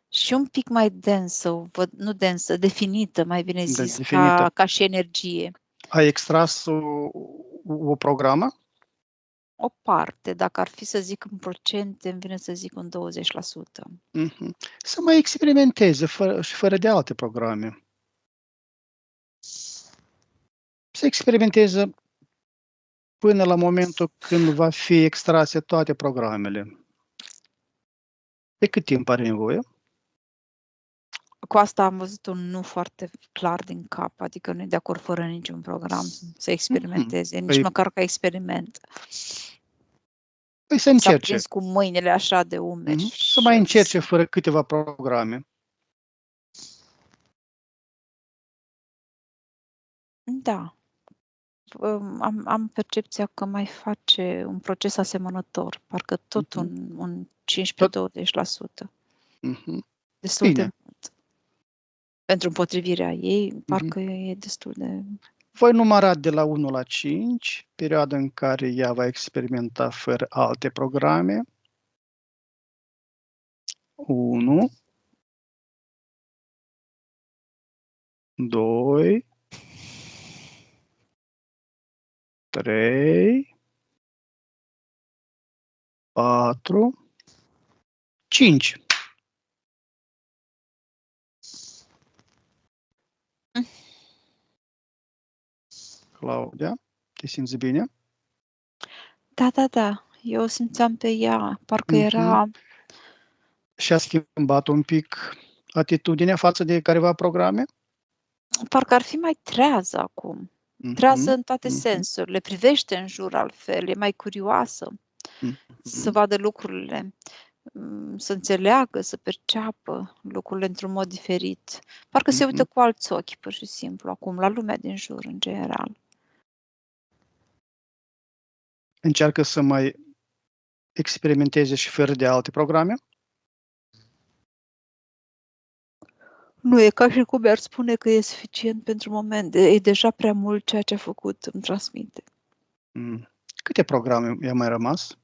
și un pic mai densă, nu densă, definită, mai bine zis, definită. ca și energie. Ai extras o programă? O parte, dacă ar fi să zic în procente, îmi vine să zic un 20%. Să mai experimenteze fără de alte programe. Să experimenteze până la momentul când va fi extrase toate programele. De cât timp are nevoie? Cu asta am văzut un nu foarte clar din cap, adică nu e de acord fără niciun program să experimenteze, nici măcar ca experiment. Păi să încerce. S-a prins cu mâinile așa de umeri. Să mai încerce fără câteva programe. Da. Am percepția că mai face un proces asemănător, parcă tot un 15-20%. Destul Bine. de mult. Pentru împotrivirea ei, parcă e destul de... Voi număra de la 1 la 5, perioada în care ea va experimenta fără alte programe. 1, 2, 3, 4, 5. Claudia, te simți bine? Da. Eu simțeam pe ea, parcă era... Și-a schimbat un pic atitudinea față de careva programe? Parcă ar fi mai trează acum. Trează în toate sensurile. Privește în jur altfel, e mai curioasă să vadă lucrurile, să înțeleagă, să perceapă lucrurile într-un mod diferit. Parcă se uită cu alți ochi, pur și simplu, acum, la lumea din jur, în general. Încearcă să mai experimenteze și fără de alte programe? Nu e ca și cum mi-ar spune că e suficient pentru moment. E deja prea mult ceea ce a făcut, îmi transmite. Câte programe i-a mai rămas?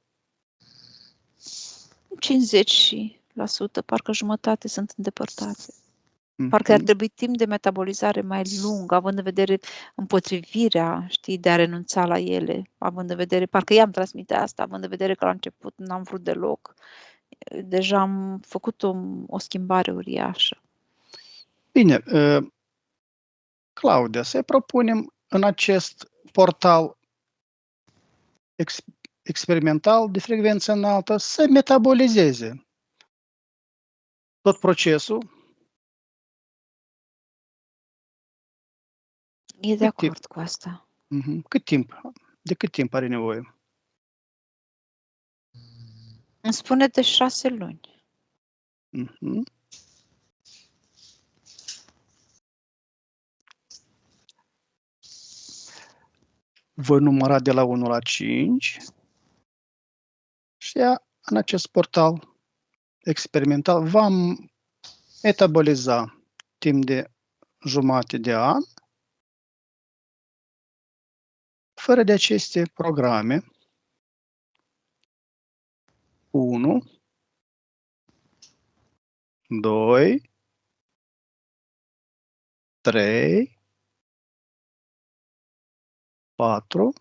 50%, parcă jumătate sunt îndepărtate. Parcă ar trebui timp de metabolizare mai lung, având în vedere împotrivirea, de a renunța la ele, având în vedere, parcă i-am transmite asta, având în vedere că la început n-am vrut deloc. Deja am făcut o schimbare uriașă. Bine, Claudia, să-i propunem în acest portal experimental de frecvență înaltă să metabolizeze tot procesul E de acord cu asta. Cât timp? De cât timp are nevoie? Îmi spune de 6 luni. Mhm. Voi număra de la 1 la 5 și în acest portal experimental va metaboliza timp de jumătate de an fără de aceste programe. 1, 2, 3, 4,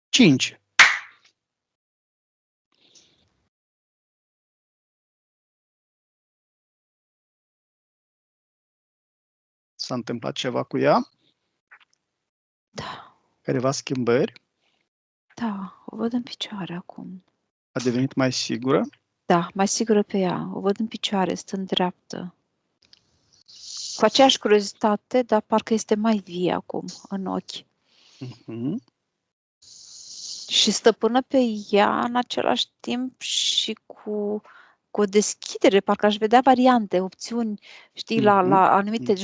5. S-a întâmplat ceva cu ea? Da, Careva schimbări? da, o văd în picioare acum. A devenit mai sigură? Da, mai sigură pe ea. O văd în picioare, stând dreaptă. Cu aceeași curiozitate, dar parcă este mai vie acum în ochi. Mhm. Și stăpână pe ea în același timp și cu o deschidere, parcă aș vedea variante, opțiuni, știi, la anumite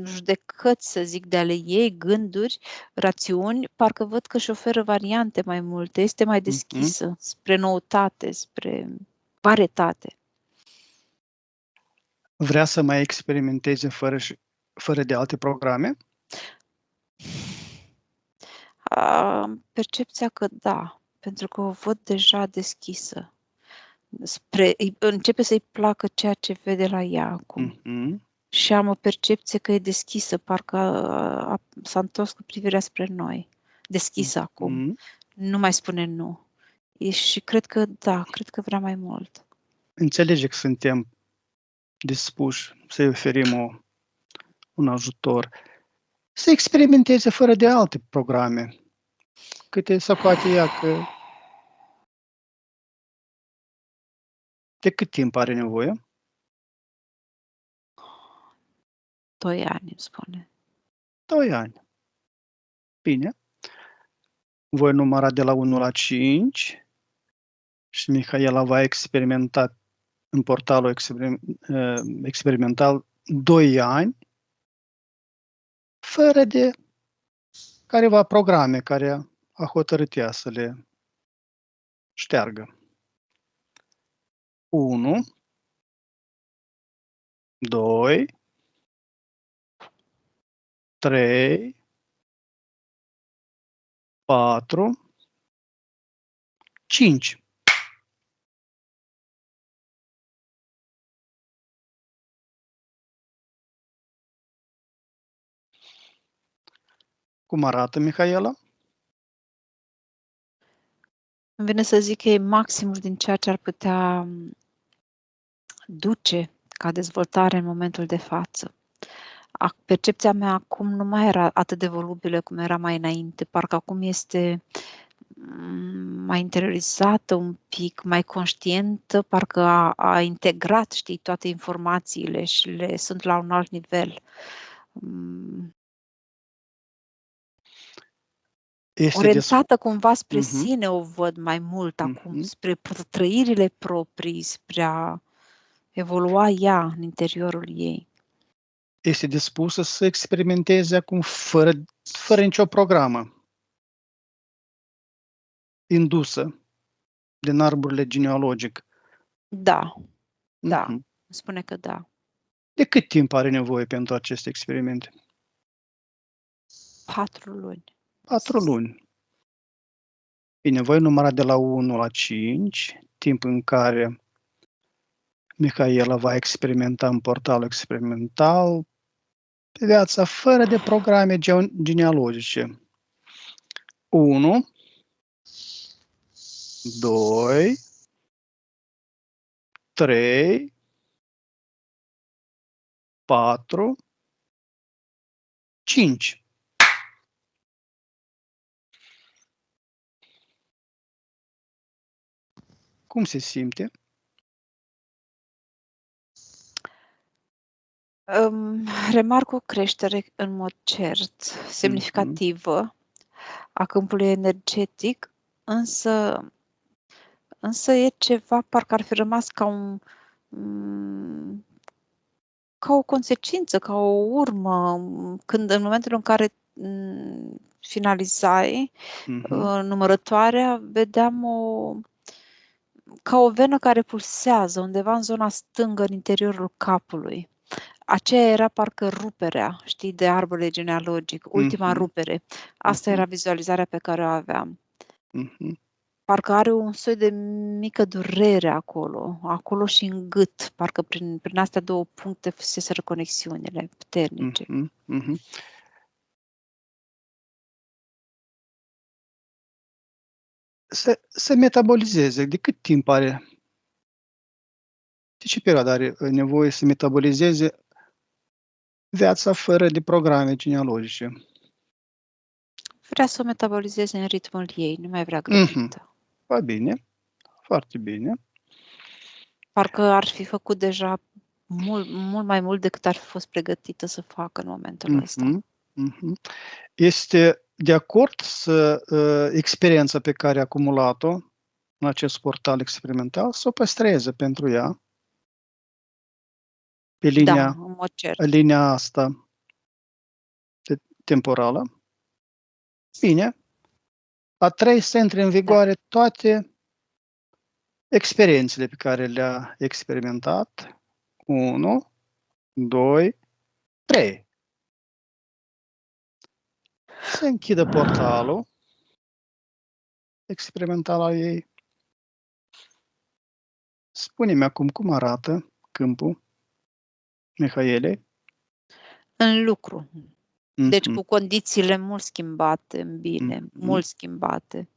judecăți, să zic, de ale ei, gânduri, rațiuni, parcă văd că își oferă variante mai multe, este mai deschisă spre noutate, spre varietate. Vrea să mai experimenteze fără de alte programe? Percepția că da, pentru că o văd deja deschisă. Începe să-i placă ceea ce vede la ea acum. Și am o percepție că e deschisă, parcă s-a întors cu privirea spre noi. Deschisă acum. Nu mai spune nu. Și cred că da, cred că vrea mai mult. Înțelege că suntem dispuși să-i oferim un ajutor. Să experimenteze fără de alte programe. Câte să poate ea că... De cât timp are nevoie? 2 ani, îmi spune. 2 ani. Bine. Voi număra de la 1 la 5 și Mihaela va experimenta în portalul experimental 2 ani fără de careva programe care a hotărât ea să le șteargă. 1, 2, 3, 4, 5. Cum arată Mihaela? Îmi vine să zic că e maximul din ceea ce ar putea duce ca dezvoltare în momentul de față. Percepția mea acum nu mai era atât de volubilă cum era mai înainte, parcă acum este mai interiorizată un pic, mai conștientă, parcă a integrat, știi, toate informațiile și le sunt la un alt nivel. Orientată cumva spre sine o văd mai mult acum, spre trăirile proprii, spre a evolua ea în interiorul ei. Este dispusă să experimenteze acum fără nicio programă indusă din arborile genealogic. Da, da, spune că da. De cât timp are nevoie pentru aceste experimente? 4 luni. 4 luni. Bine, voi număra de la 1 la 5, timp în care Mihaela va experimenta în portalul experimental pe viața fără de programe genealogice. 1, 2, 3, 4, 5. Cum se simte? Remarc o creștere în mod cert, semnificativă, a câmpului energetic, însă e ceva, parcă ar fi rămas ca o consecință, ca o urmă, când în momentul în care finalizai numărătoarea, vedeam ca o venă care pulsează undeva în zona stângă, în interiorul capului. Aceea era parcă ruperea, știi, de arbore genealogic, ultima rupere. Asta era vizualizarea pe care o aveam. Parcă are un soi de mică durere acolo și în gât, parcă prin astea două puncte fuseseră conexiunile puternice. Se metabolizeze. De cât timp are? De ce perioadă are nevoie să metabolizeze viața fără de programe genealogice? Vrea să o metabolizeze în ritmul ei, nu mai vrea grăbită. Bine, foarte bine. Parcă ar fi făcut deja mult mai mult decât ar fi fost pregătită să facă în momentul ăsta. Este de acord să experiența pe care a acumulat-o în acest portal experimental să o păstreze pentru ea pe linia asta temporală. Bine. A 3 să intre în vigoare toate experiențele pe care le-a experimentat. 1, 2, 3. Se închidă portalul experimental al ei. Spune-mi acum cum arată câmpul Mihaelei. În lucru. Deci cu condițiile mult schimbate în bine, mult schimbate.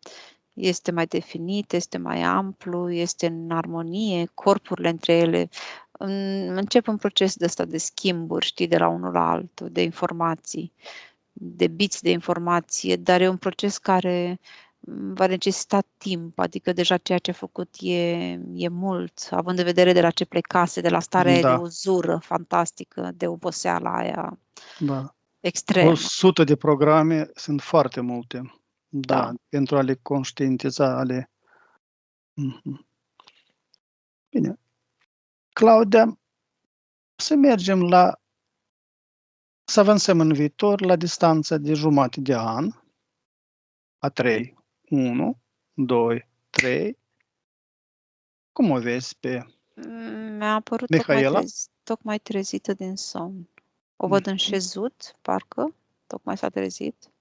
Este mai definit, este mai amplu, este în armonie, corpurile între ele. Încep un proces de ăsta de schimburi, știi, de la unul la altul, de informații, de biți de informație, dar e un proces care va necesita timp, adică deja ceea ce a făcut e mult, având în vedere de la ce plecase, de la starea de uzură fantastică, de oboseala aia extremă. 100 de programe sunt foarte multe. Pentru a le conștientiza, Bine. Claudia, să avansăm în viitor la distanța de jumătate de an, a 3, 1, 2, 3. Cum o vezi pe Mi-a apărut tocmai trezită din somn. O văd în șezut, parcă, tocmai s-a trezit.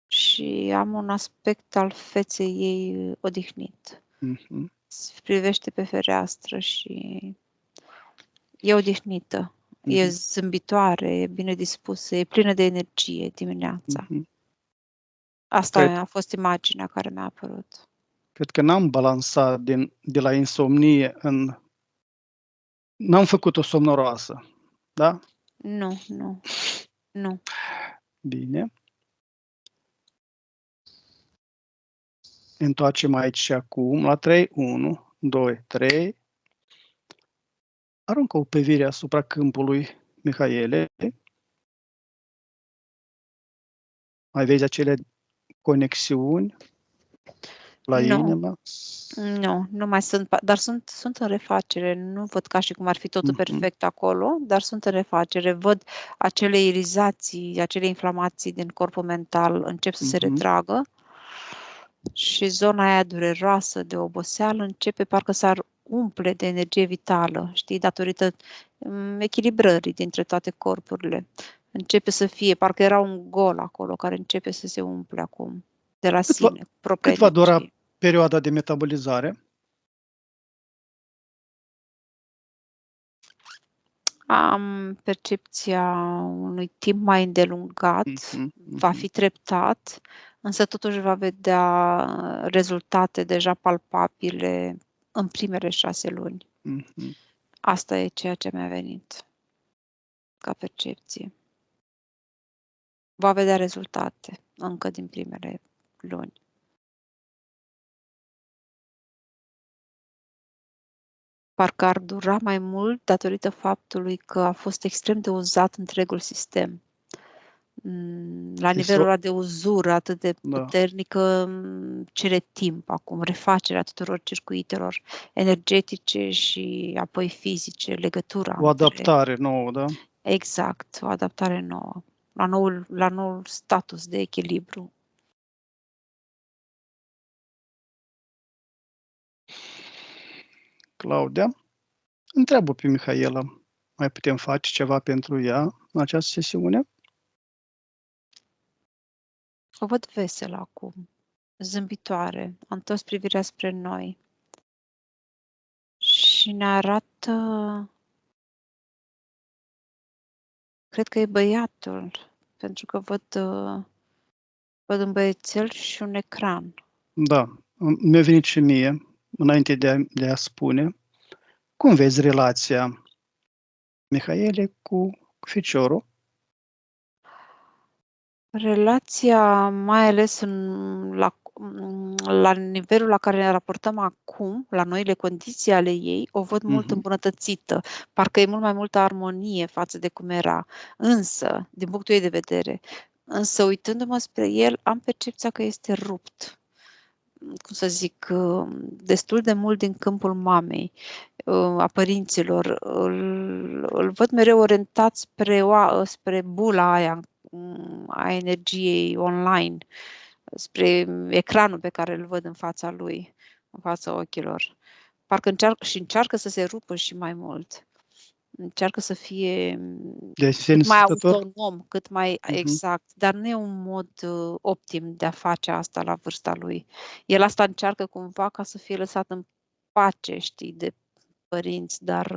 Și am un aspect al feței ei odihnit. Se privește pe fereastră și e odihnită. E zâmbitoare, e bine dispusă, e plină de energie dimineața. Asta a fost imaginea care mi-a apărut. Cred că n-am balansat de la insomnie n-am făcut o somnoroasă, da? Nu. Bine. Întoarcem aici și acum la 3, 1, 2, 3. Aruncă o privire asupra câmpului Mihaelei. Mai vezi acele conexiuni la inimă? Nu mai sunt, dar sunt în refacere. Nu văd ca și cum ar fi totul perfect acolo, dar sunt în refacere. Văd acele irizații, acele inflamații din corpul mental încep să se retragă și zona aia dureroasă de oboseală începe parcă să umple de energie vitală, știi, datorită echilibrării dintre toate corpurile. Începe să fie, parcă era un gol acolo care începe să se umple acum de la sine. Cât va dura perioada de metabolizare? Am percepția unui timp mai îndelungat, va fi treptat, însă totuși va vedea rezultate deja palpabile în primele 6 luni. Asta e ceea ce mi-a venit ca percepție. Va vedea rezultate încă din primele luni. parcă ar dura mai mult datorită faptului că a fost extrem de uzat întregul sistem. La nivelul ăla de uzură atât de puternică, cere timp acum, refacerea tuturor circuitelor energetice și apoi fizice, legătura. O adaptare nouă, da? Exact, o adaptare nouă, la noul status de echilibru. Claudia, întreabă pe Mihaela, mai putem face ceva pentru ea în această sesiune? O văd veselă acum, zâmbitoare, a întors privirea spre noi și ne arată, cred că e băiatul, pentru că văd un băiețel și un ecran. Da, mi-a venit și mie, înainte de a spune, cum vezi relația Mihaele cu ficiorul? Relația, mai ales la nivelul la care ne raportăm acum, la noile condiții ale ei, o văd mult îmbunătățită. Parcă e mult mai multă armonie față de cum era. Însă, din punctul ei de vedere, uitându-mă spre el, am percepția că este rupt. Cum să zic, destul de mult din câmpul mamei, a părinților. Îl văd mereu orientat spre bula aia a energiei online, spre ecranul pe care îl văd în fața lui, în fața ochilor. Parcă încearcă să se rupă și mai mult. Încearcă să fie cât mai autonom, cât mai exact, dar nu e un mod optim de a face asta la vârsta lui. El asta încearcă cumva ca să fie lăsat în pace, știi, de părinți, dar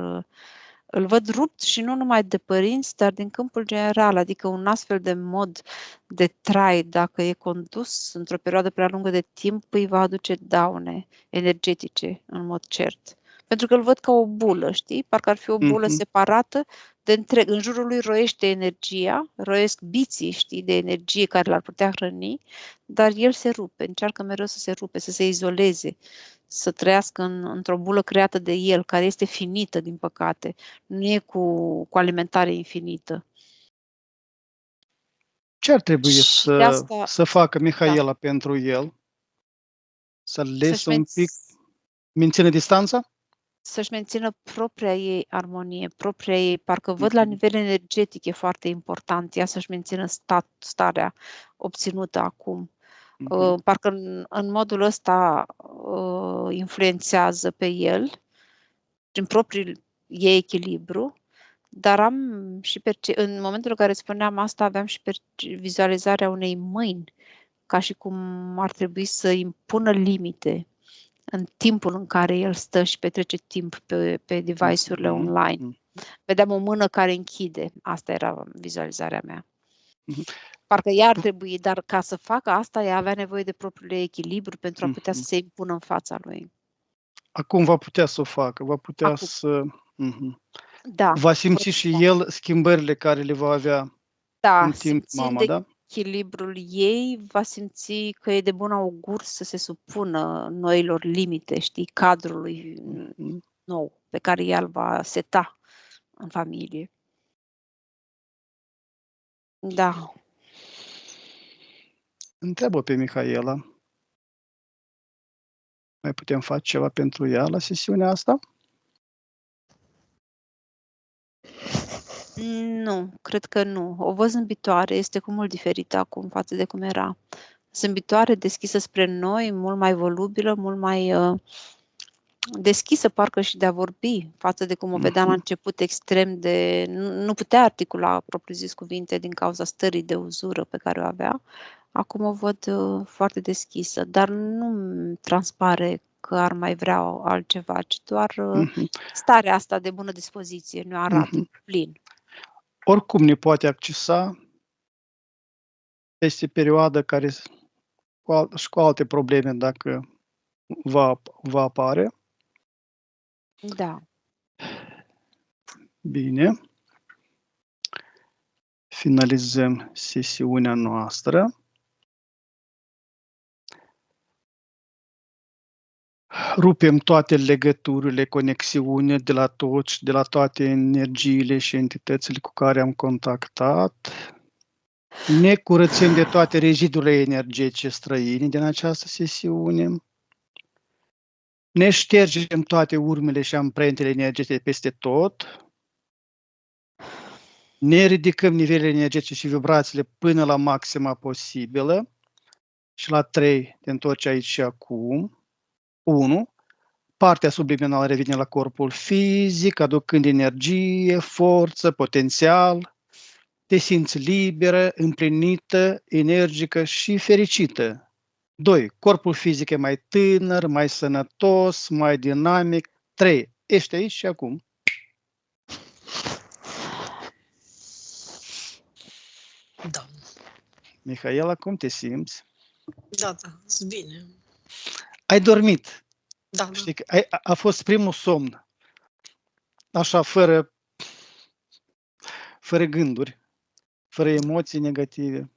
îl văd rupt și nu numai de părinți, dar din câmpul general, adică un astfel de mod de trai, dacă e condus într-o perioadă prea lungă de timp, îi va aduce daune energetice, în mod cert. Pentru că îl văd ca o bulă, știi? Parcă ar fi o bulă separată de întreg. În jurul lui roiește energia, roiesc biții, știi, de energie care l-ar putea hrăni, dar el se rupe, încearcă mereu să se rupe, să se izoleze, să trăiască într-o bulă creată de el, care este finită, din păcate. Nu e cu alimentare infinită. Ce ar trebui să facă Mihaela pentru el? Să-l lese un pic, menține distanța? Să-și mențină propria ei armonie, propria ei, parcă văd la nivel energetic, e foarte important, ea să-și mențină starea obținută acum. Parcă în modul ăsta influențează pe el, prin propriul ei echilibru, dar am și în momentul în care spuneam asta, aveam și vizualizarea unei mâini, ca și cum ar trebui să impună limite în timpul în care el stă și petrece timp pe device-urile online. Vedeam o mână care închide. Asta era vizualizarea mea. Parcă ea ar trebui, dar ca să facă asta, ea avea nevoie de propriul ei echilibru pentru a putea să se impună în fața lui. Acum va putea să o facă, va putea să... Da. Va simți și el schimbările care le va avea în timp mama, da? Echilibrul ei, va simți că e de bun augur să se supună noilor limite, știi, cadrului nou pe care el va seta în familie. Da. Întreabă pe Mihaela. Mai putem face ceva pentru ea la sesiunea asta? Nu, cred că nu. O văd zâmbitoare, este cu mult diferită acum față de cum era. Zâmbitoare, deschisă spre noi, mult mai volubilă, mult mai deschisă parcă și de a vorbi, față de cum o vedeam la început, extrem de... Nu putea articula propriu-zis cuvinte din cauza stării de uzură pe care o avea. Acum o văd foarte deschisă, dar nu transpare că ar mai vrea altceva, ci doar starea asta de bună dispoziție ne arată plin. Oricum ne poate accesa peste perioada care și cu alte probleme dacă va apare. Da. Bine. Finalizăm sesiunea noastră. rupem toate legăturile, conexiunile de la toți, de la toate energiile și entitățile cu care am contactat. Ne curățim de toate rezidurile energetice străine din această sesiune. Ne ștergem toate urmele și amprentele energetice peste tot. Ne ridicăm nivelele energetice și vibrațiile până la maxima posibilă. Și la 3 te întorci aici și acum. 1. Partea subliminală revine la corpul fizic, aducând energie, forță, potențial. Te simți liberă, împlinită, energică și fericită. 2. Corpul fizic e mai tânăr, mai sănătos, mai dinamic. 3. Ești aici și acum. Da. Mihaela, cum te simți? Da, sunt bine. Ai dormit. Da, Știi că a fost primul somn. Așa, fără gânduri, fără emoții negative.